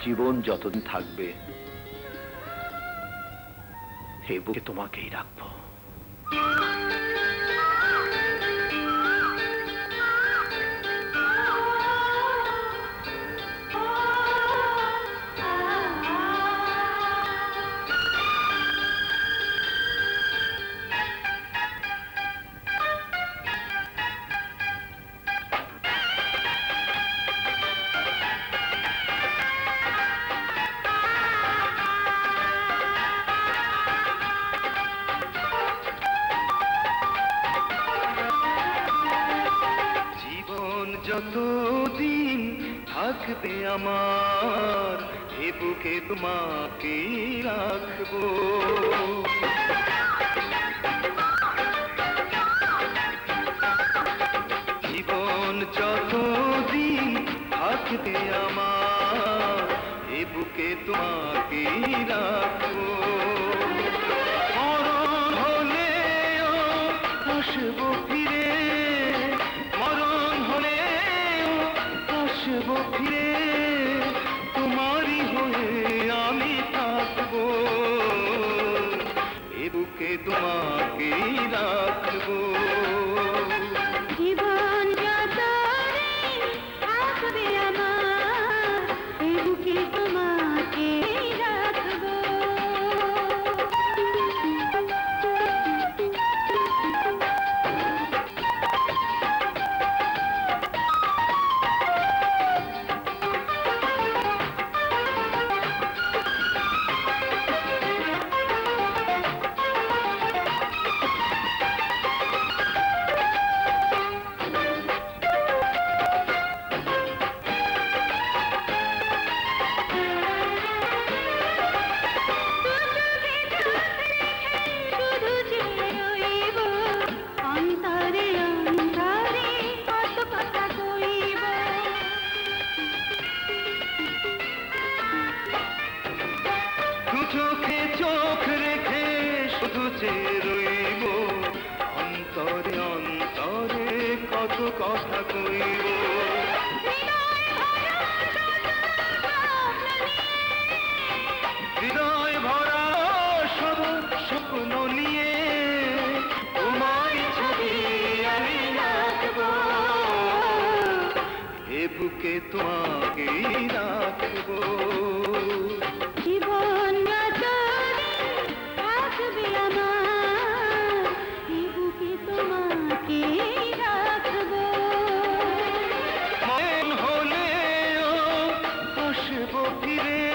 জীবন যতদিন থাকবে এই বুকে তোমাকেই রাখবো। যতদিন থাকবে আমার এ বুকে তোমাকে রাখবো। জীবন যতদিন থাকবে আমার এ বুকে তোমাকে রাখবো। মরণ হলেও আসবো ফিরে, আসবো ফিরে, তোমারই হয়ে আমি থাকবো, এ বুকে তোমাকেই রাখবো। জীবন যতদিন থাকবে আমার এ বুকে তোমাকেই রাখবো। চোখে চোখ রেখে শুধু চেয়ে রইব, অন্তরে অন্তরে কত কথা কইব। হৃদয় ভরা সব স্বপ্ন নিয়ে তোমার ছবি আমি রাখবো, এ বুকে তোমাকেই রাখবো। জীবন যতদিন থাকবে আমার এ বুকে তোমাকেই রাখবো। মন হলেও আসবো ফিরে,